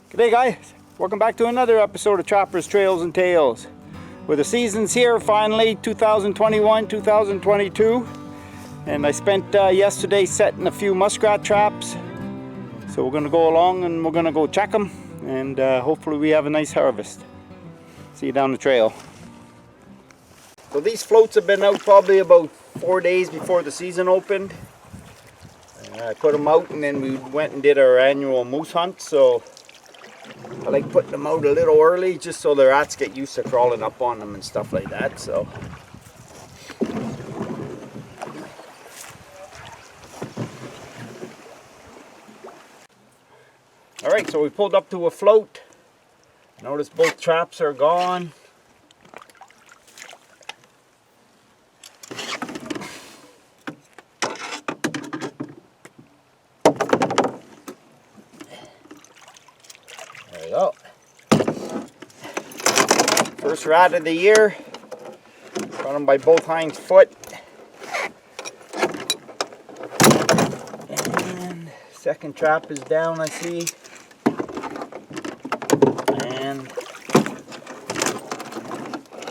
G'day guys, welcome back to another episode of Trappers, Trails and Tales. Well, the season's here finally, 2021, 2022. And I spent yesterday setting a few muskrat traps. So we're going to go along and we're going to go check them. And hopefully we have a nice harvest. See you down the trail. So these floats have been out probably about 4 days before the season opened. I put them out and then we went and did our annual moose hunt. So I like putting them out a little early just so the rats get used to crawling up on them and stuff like that. So alright, so we pulled up to a float. Notice both traps are gone. There we go. First rat of the year. Got him by both hind foot. And second trap is down, I see. And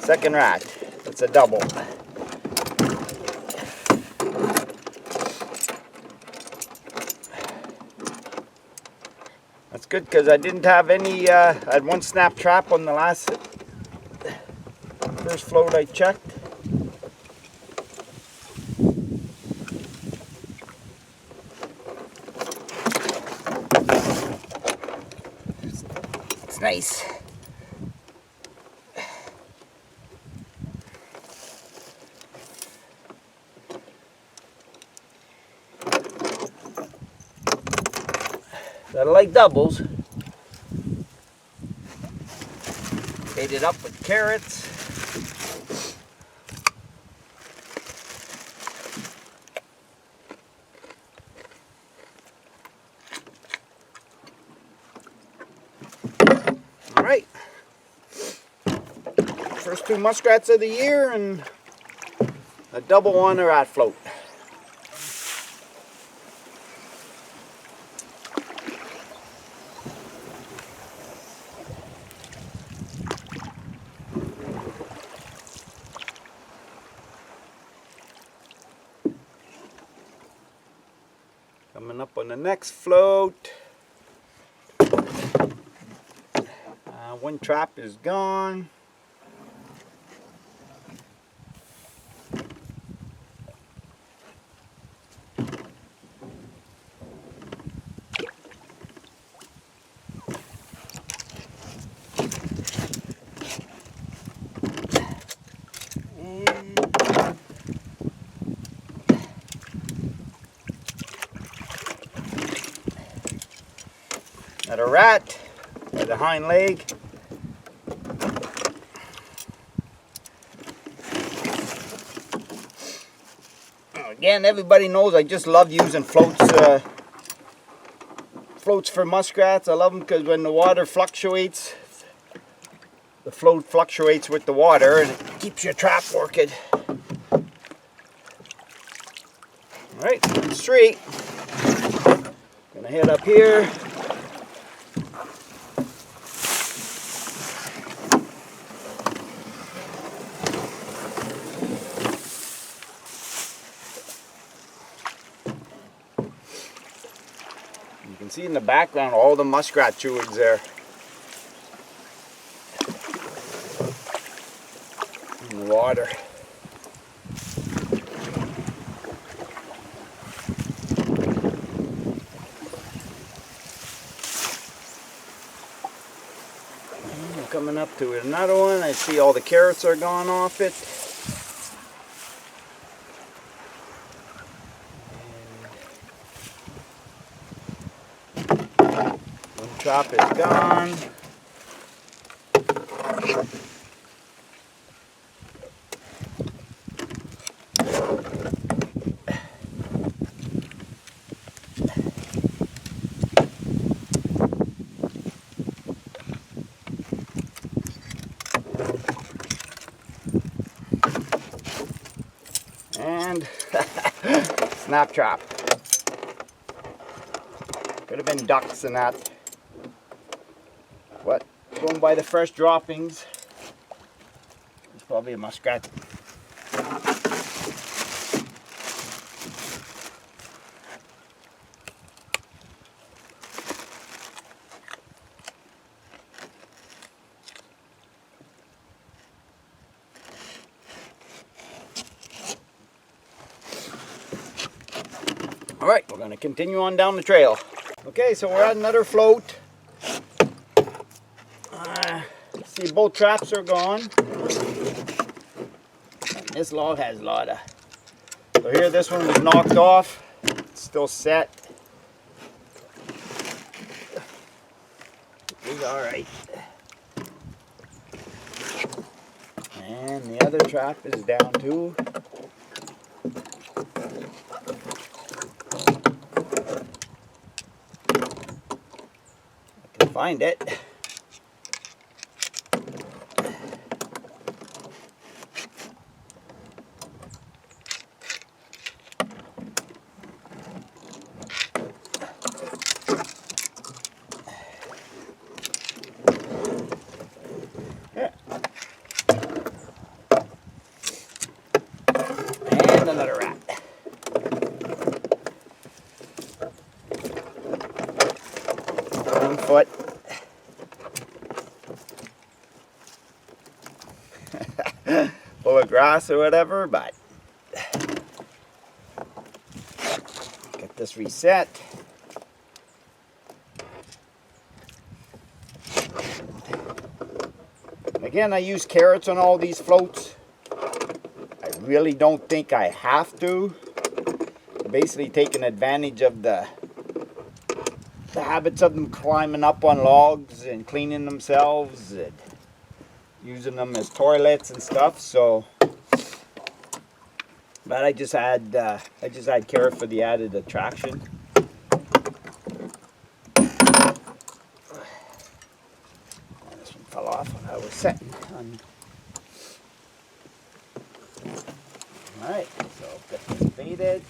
second rat. It's a double. That's good because I didn't have any, I had one snap trap on the first float I checked. It's nice. I like doubles. Ate it up with carrots. All right. First two muskrats of the year and a double on a rat float. Coming up on the next float. One trap is gone. Got a rat by the hind leg. Again, everybody knows I just love using floats for muskrats. I love them because when the water fluctuates, the float fluctuates with the water and it keeps your trap working. Alright, straight. Gonna head up here. You can see in the background all the muskrat chewings there. In the water. And I'm coming up to another one. I see all the carrots are gone off it. Trap is gone. And snap trap. Could have been ducks in that. But going by the fresh droppings, it's probably a muskrat. Alright, we're going to continue on down the trail. Okay, so we're at another float. See, both traps are gone. And this log has a lot of... So here, this one was knocked off. It's still set. It's alright. And the other trap is down too. I can find it. Another rat. 1 foot. Full of grass or whatever, but get this reset. Again, I use carrots on all these floats. I really don't think I have to. Basically taking advantage of the habits of them climbing up on logs and cleaning themselves and using them as toilets and stuff. So, but I just add carrot for the added attraction. This one fell off when I was setting on. Alright, so get this baited.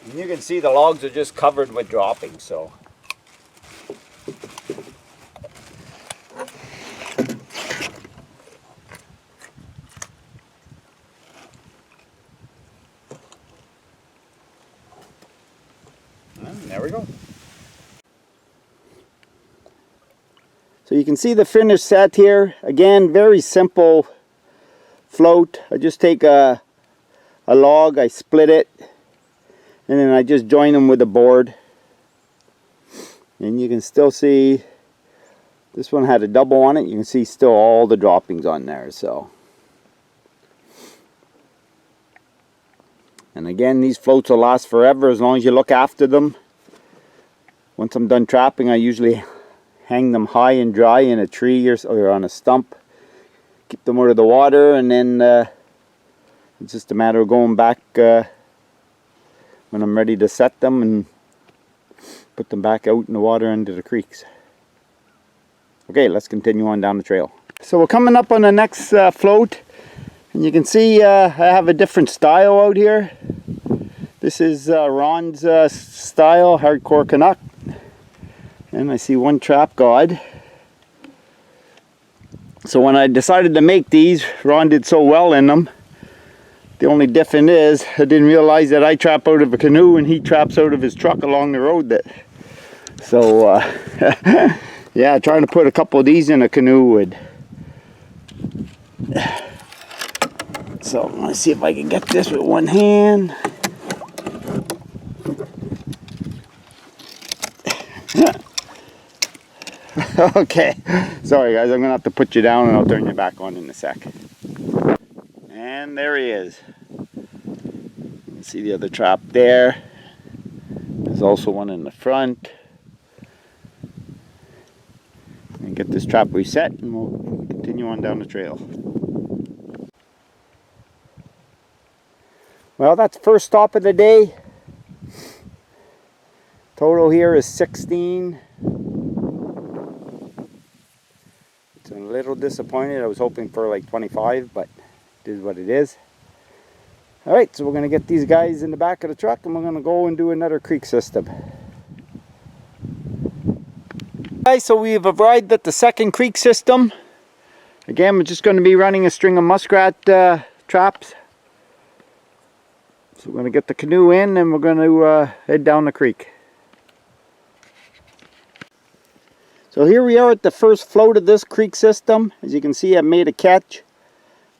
And you can see the logs are just covered with droppings, so. And there we go. So you can see the finished set here. Again, very simple float. I just take a log, I split it, and then I just join them with a board. And you can still see this one had a double on it. You can see still all the droppings on there. So, and again, these floats will last forever as long as you look after them. Once I'm done trapping, I usually hang them high and dry in a tree or on a stump. Keep them out of the water, and then it's just a matter of going back when I'm ready to set them and put them back out in the water into the creeks. Okay, let's continue on down the trail. So we're coming up on the next float, and you can see I have a different style out here. This is Ron's style, Hardcore Canuck, and I see one trap god. So when I decided to make these, Ron did so well in them. The only difference is I didn't realize that I trap out of a canoe and he traps out of his truck along the road. So yeah, trying to put a couple of these in a canoe would. So let's see if I can get this with one hand. Okay, sorry guys, I'm gonna have to put you down and I'll turn you back on in a sec. And there he is. You can see the other trap there. There's also one in the front. And get this trap reset and we'll continue on down the trail. Well, that's first stop of the day. Total here is 16. I'm a little disappointed. I was hoping for like 25, but it is what it is. Alright, so we're going to get these guys in the back of the truck and we're going to go and do another creek system. Guys, so we've arrived at the second creek system. Again, we're just going to be running a string of muskrat traps. So we're going to get the canoe in and we're going to head down the creek. So here we are at the first float of this creek system. As you can see, I made a catch.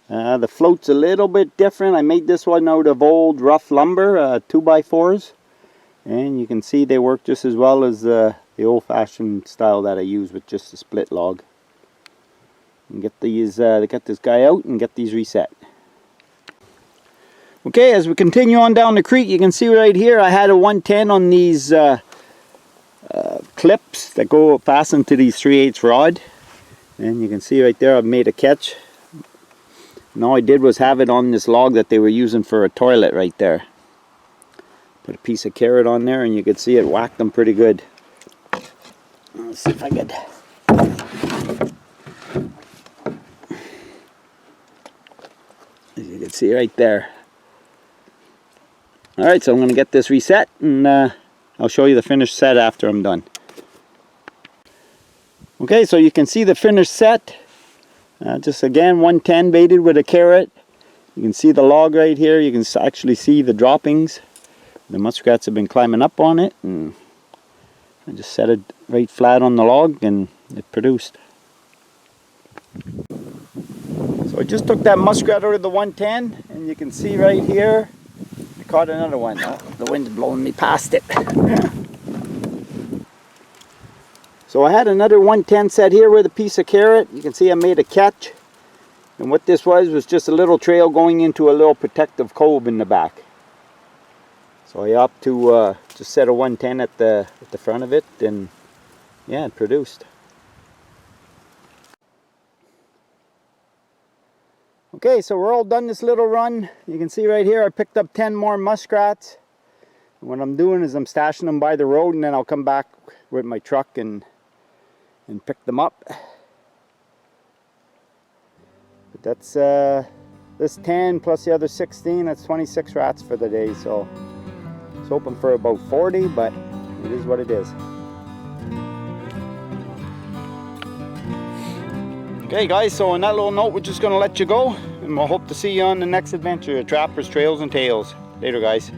The float's a little bit different. I made this one out of old rough lumber, 2x4s. And you can see they work just as well as the old-fashioned style that I use with just a split log. And get these, get this guy out and get these reset. Okay, as we continue on down the creek, you can see right here I had a 110 on these clips that go fastened to these 3/8 rod. And you can see right there I've made a catch. And all I did was have it on this log that they were using for a toilet right there. Put a piece of carrot on there and you could see it whacked them pretty good. Let's see if I could. As you can see right there. Alright, so I'm going to get this reset and I'll show you the finished set after I'm done. Okay, so you can see the finished set. Just again 110 baited with a carrot. You can see the log right here. You can actually see the droppings. The muskrats have been climbing up on it, and I just set it right flat on the log and it produced. So I just took that muskrat out of the 110 and you can see right here I caught another one. Oh, the wind's blowing me past it. So I had another 110 set here with a piece of carrot. You can see I made a catch. And what this was just a little trail going into a little protective cove in the back. So I opted to just set a 110 at the front of it, and yeah, it produced. Okay, so we're all done this little run. You can see right here I picked up 10 more muskrats. And what I'm doing is I'm stashing them by the road, and then I'll come back with my truck and pick them up. But that's this 10 plus the other 16, that's 26 rats for the day. So I was hoping for about 40, but it is what it is. Okay guys, so on that little note, we're just going to let you go, and we'll hope to see you on the next adventure at Trappers, Trails and Tales. Later guys.